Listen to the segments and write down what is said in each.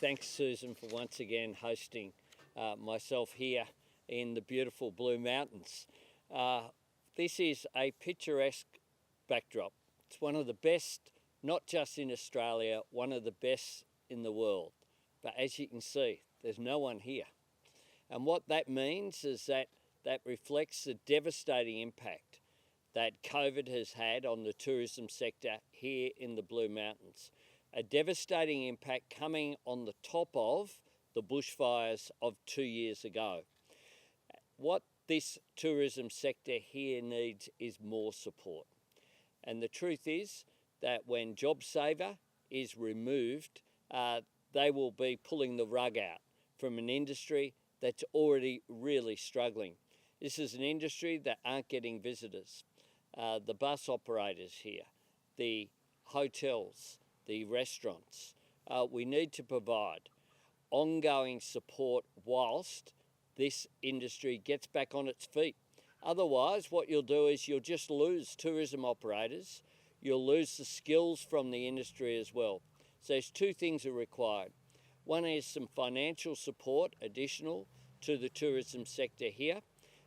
Thanks, Susan, for once again hosting myself here in the beautiful Blue Mountains. This is a picturesque backdrop. It's one of the best, not just in Australia, one of the best in the world. But as you can see, there's no one here. And what that means is that reflects the devastating impact that COVID has had on the tourism sector here in the Blue Mountains. A devastating impact coming on the top of the bushfires of 2 years ago. What this tourism sector here needs is more support. And the truth is that when JobSaver is removed, they will be pulling the rug out from an industry that's already really struggling. This is an industry that aren't getting visitors. The bus operators here, the hotels, the restaurants. We need to provide ongoing support whilst this industry gets back on its feet. Otherwise, what you'll do is you'll just lose tourism operators, you'll lose the skills from the industry as well. So there's two things are required. One is some financial support additional to the tourism sector here.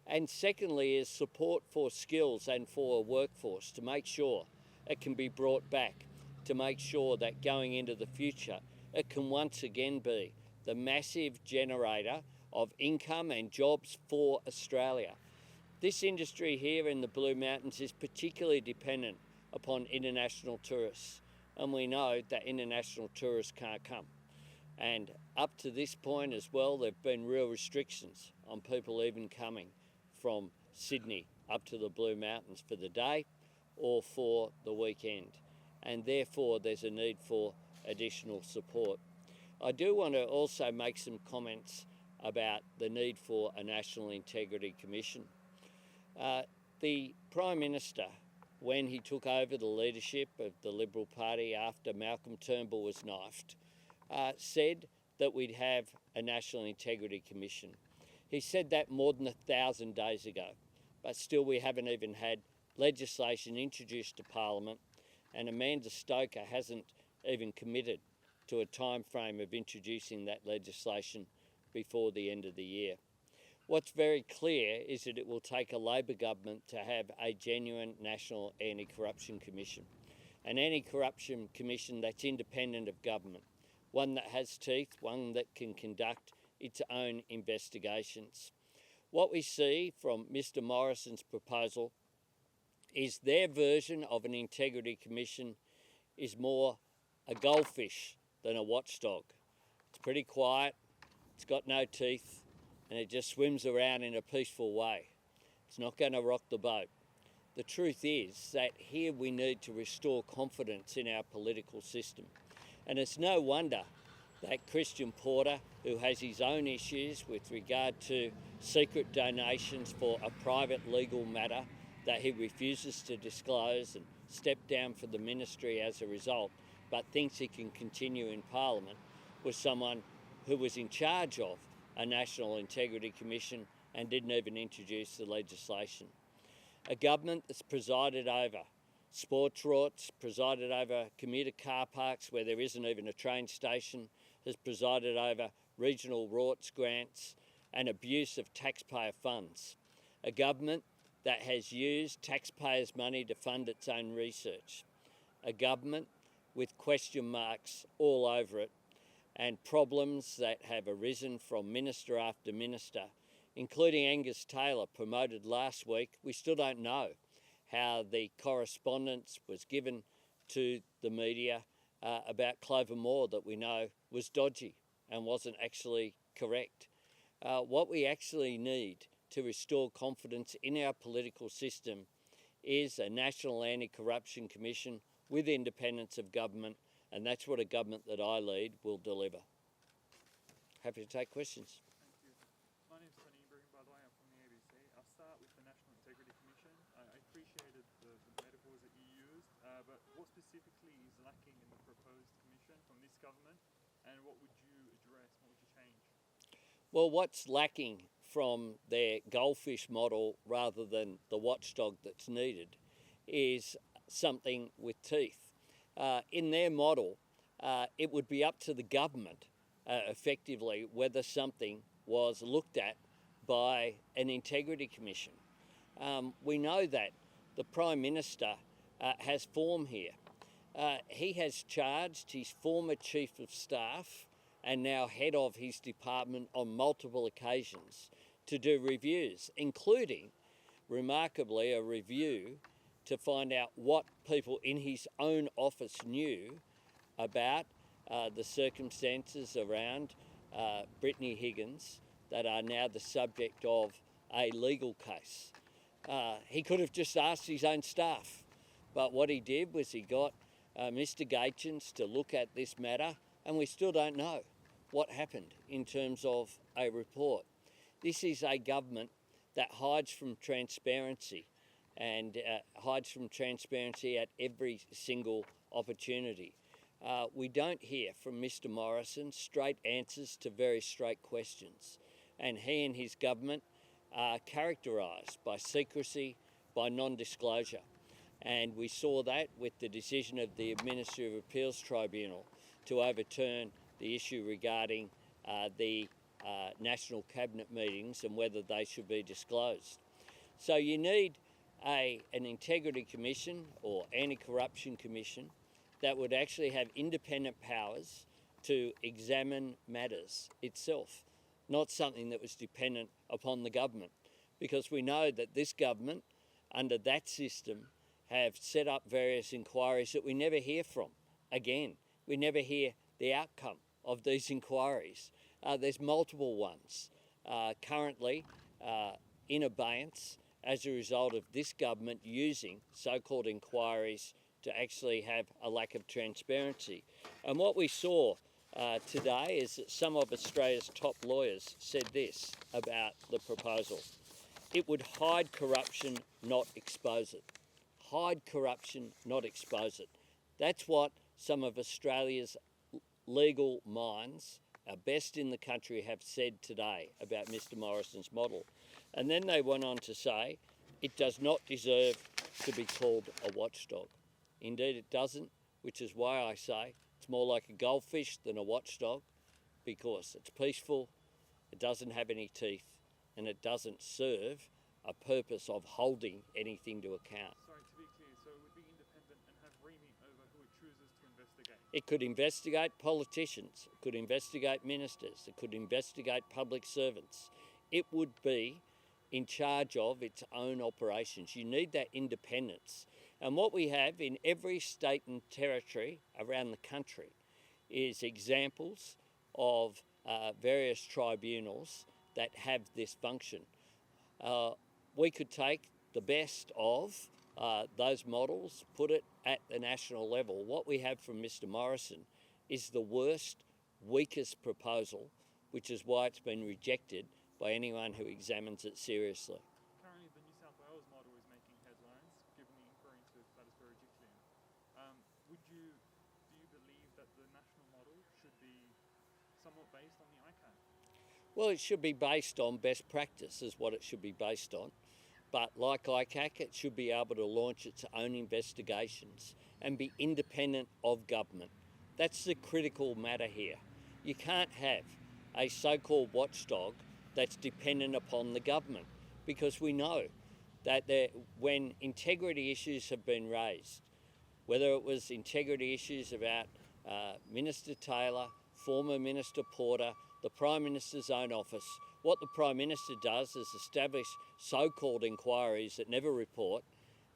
And secondly is support for skills and for a workforce to make sure it can be brought back, to make sure that going into the future, it can once again be the massive generator of income and jobs for Australia. This industry here in the Blue Mountains is particularly dependent upon international tourists, and we know that international tourists can't come. And up to this point as well, there have been real restrictions on people even coming from Sydney up to the Blue Mountains for the day or for the weekend. And therefore there's a need for additional support. I do want to also make some comments about the need for a National Integrity Commission. The Prime Minister, when he took over the leadership of the Liberal Party after Malcolm Turnbull was knifed, said that we'd have a National Integrity Commission. He said that more than 1,000 days ago, but still we haven't even had legislation introduced to Parliament, and Amanda Stoker hasn't even committed to a time frame of introducing that legislation before the end of the year. What's very clear is that it will take a Labor government to have a genuine National Anti-Corruption Commission, an anti-corruption commission that's independent of government, one that has teeth, one that can conduct its own investigations. What we see from Mr. Morrison's proposal is their version of an integrity commission is more a goldfish than a watchdog. It's pretty quiet, it's got no teeth, and it just swims around in a peaceful way. It's not going to rock the boat. The truth is that here we need to restore confidence in our political system. And it's no wonder that Christian Porter, who has his own issues with regard to secret donations for a private legal matter that he refuses to disclose and stepped down from the ministry as a result, but thinks he can continue in Parliament, was someone who was in charge of a National Integrity Commission and didn't even introduce the legislation. A government that's presided over sports rorts, presided over commuter car parks where there isn't even a train station, has presided over regional rorts grants and abuse of taxpayer funds. A government that has used taxpayers' money to fund its own research. A government with question marks all over it and problems that have arisen from minister after minister, including Angus Taylor, promoted last week. We still don't know how the correspondence was given to the media about Clover Moore that we know was dodgy and wasn't actually correct. What we actually need to restore confidence in our political system is a National Anti-Corruption Commission with independence of government, and that's what a government that I lead will deliver. Happy to take questions. My name's Tony Ibrahim, by the way, I'm from the ABC. I'll start with the National Integrity Commission. I appreciated the metaphors that you used, but what specifically is lacking in the proposed commission from this government, and what would you address, what would you change? Well, what's lacking from their goldfish model rather than the watchdog that's needed is something with teeth. In their model, it would be up to the government effectively whether something was looked at by an integrity commission. We know that the Prime Minister has form here. He has charged his former Chief of Staff and now head of his department on multiple occasions to do reviews, including, remarkably, a review to find out what people in his own office knew about the circumstances around Brittany Higgins that are now the subject of a legal case. He could have just asked his own staff, but what he did was he got Mr. Gaetjens to look at this matter, and we still don't know what happened in terms of a report. This is a government that hides from transparency and hides from transparency at every single opportunity. We don't hear from Mr. Morrison straight answers to very straight questions, and he and his government are characterised by secrecy, by non-disclosure. And we saw that with the decision of the Administrative Appeals Tribunal to overturn the issue regarding the National Cabinet meetings and whether they should be disclosed. So you need an integrity commission or anti-corruption commission that would actually have independent powers to examine matters itself, not something that was dependent upon the government, because we know that this government, under that system, have set up various inquiries that we never hear from. Again, we never hear the outcome of these inquiries. There's multiple ones currently in abeyance as a result of this government using so-called inquiries to actually have a lack of transparency. And what we saw today is that some of Australia's top lawyers said this about the proposal: it would hide corruption, not expose it. Hide corruption, not expose it. That's what some of Australia's legal minds, our best in the country, have said today about Mr. Morrison's model. And then they went on to say it does not deserve to be called a watchdog. Indeed it doesn't, which is why I say it's more like a goldfish than a watchdog, because it's peaceful, it doesn't have any teeth, and it doesn't serve a purpose of holding anything to account. Sorry, to be clear, so it would be independent and have remit over who it chooses to investigate? It could investigate politicians, it could investigate ministers, it could investigate public servants. It would be in charge of its own operations. You need that independence. And what we have in every state and territory around the country is examples of various tribunals that have this function. We could take the best of those models, put it at the national level. What we have from Mr. Morrison is the worst, weakest proposal, which is why it's been rejected by anyone who examines it seriously. Currently, the New South Wales model is making headlines, given the inquiry into Salisbury Gypsum. Do you believe that the national model should be somewhat based on the ICAC? Well, it should be based on best practice, is what it should be based on. But like ICAC, it should be able to launch its own investigations and be independent of government. That's the critical matter here. You can't have a so-called watchdog that's dependent upon the government, because we know that when integrity issues have been raised, whether it was integrity issues about Minister Taylor, former Minister Porter, the Prime Minister's own office, what the Prime Minister does is establish so-called inquiries that never report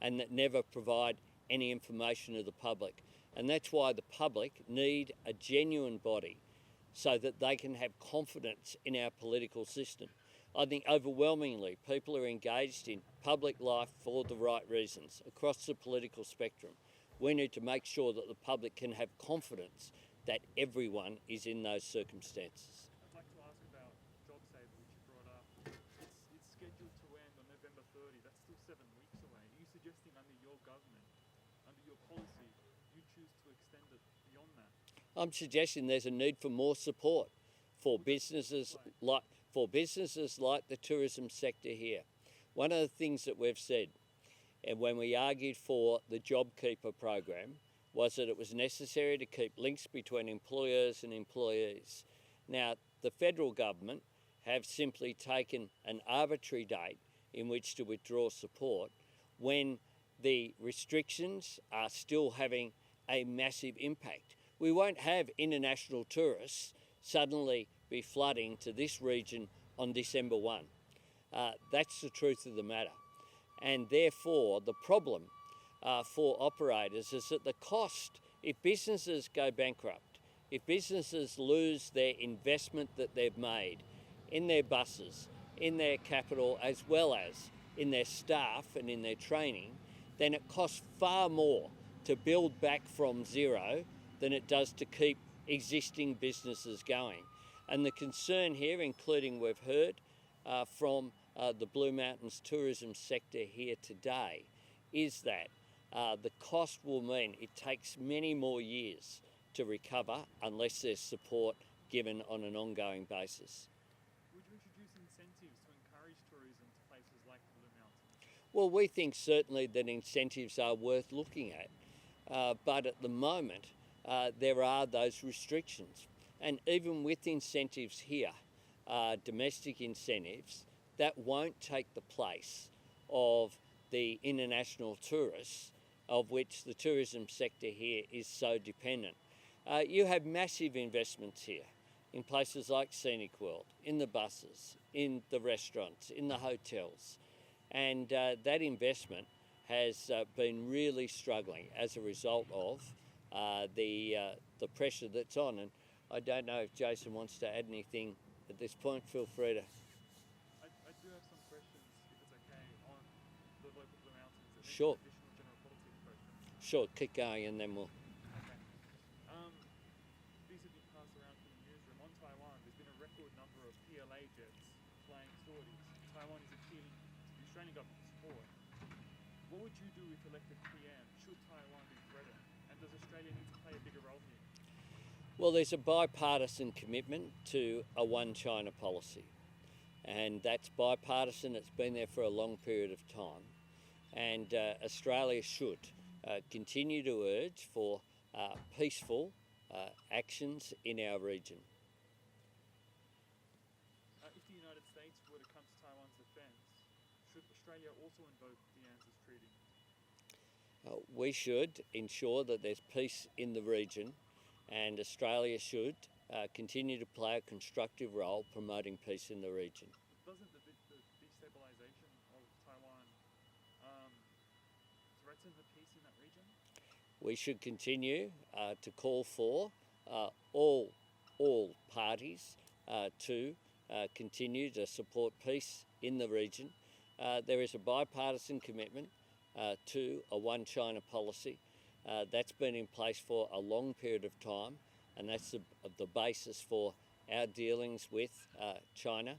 and that never provide any information to the public. And that's why the public need a genuine body so that they can have confidence in our political system. I think overwhelmingly people are engaged in public life for the right reasons across the political spectrum. We need to make sure that the public can have confidence that everyone is in those circumstances. I'd like to ask about JobSaver, which you brought up. It's scheduled to end on November 30. That's still 7 weeks away. Are you suggesting under your government, under your policy, you choose to extend it beyond that? I'm suggesting there's a need for more support for businesses like the tourism sector here. One of the things that we've said, and when we argued for the JobKeeper program, was that it was necessary to keep links between employers and employees. Now, the federal government have simply taken an arbitrary date in which to withdraw support when the restrictions are still having a massive impact. We won't have international tourists suddenly be flooding to this region on December 1. That's the truth of the matter. And therefore, the problem for operators is that the cost, if businesses go bankrupt, if businesses lose their investment that they've made in their buses, in their capital, as well as in their staff and in their training, then it costs far more to build back from zero than it does to keep existing businesses going. And the concern here, including we've heard from the Blue Mountains tourism sector here today, is that the cost will mean it takes many more years to recover unless there's support given on an ongoing basis. Would you introduce incentives to encourage tourism to places like the Blue Mountains? Well, we think certainly that incentives are worth looking at, but at the moment there are those restrictions. And even with incentives here, domestic incentives, that won't take the place of the international tourists of which the tourism sector here is so dependent. You have massive investments here in places like Scenic World, in the buses, in the restaurants, in the hotels. And that investment has been really struggling as a result of the pressure that's on. And I don't know if Jason wants to add anything at this point. Feel free to. I do have some questions, if it's okay, on the local Blue Mountains. Sure. Additional general politics questions. Sure, keep going and then we'll. Okay. These have been passed around from the newsroom. On Taiwan, there's been a record number of PLA jets flying sorties. Taiwan is appealing to the Australian government's support. What would you do if elected PM should Taiwan be threatened? And does Australia need to play a bigger role here? Well, there's a bipartisan commitment to a one China policy. And that's bipartisan, it's been there for a long period of time. And Australia should continue to urge for peaceful actions in our region. If the United States were to come to Taiwan's defence, should Australia also invoke the ANZUS Treaty? We should ensure that there's peace in the region, and Australia should continue to play a constructive role promoting peace in the region. Doesn't the destabilisation of Taiwan threaten the peace in that region? We should continue to call for all parties to continue to support peace in the region. There is a bipartisan commitment to a one China policy. That's been in place for a long period of time, and that's the basis for our dealings with China.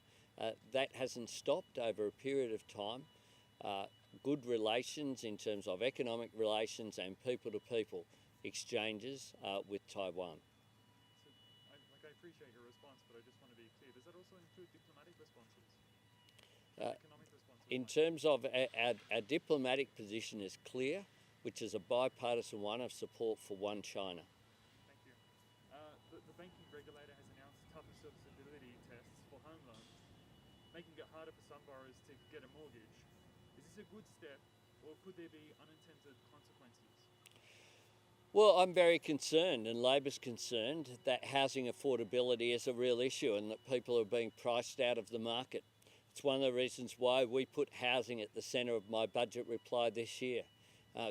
That hasn't stopped over a period of time. Good relations in terms of economic relations and people-to-people exchanges with Taiwan. So, I appreciate your response, but I just want to be clear. Does that also include diplomatic responses? Economic responses? In terms of our diplomatic position is clear, which is a bipartisan one of support for one China. Thank you. The banking regulator has announced tougher serviceability tests for home loans, making it harder for some borrowers to get a mortgage. Is this a good step, or could there be unintended consequences? Well, I'm very concerned, and Labor's concerned, that housing affordability is a real issue and that people are being priced out of the market. It's one of the reasons why we put housing at the centre of my budget reply this year,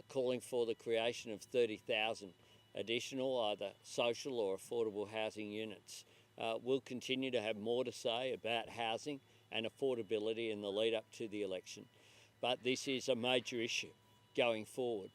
calling for the creation of 30,000 additional either social or affordable housing units. We'll continue to have more to say about housing and affordability in the lead up to the election, but this is a major issue going forward.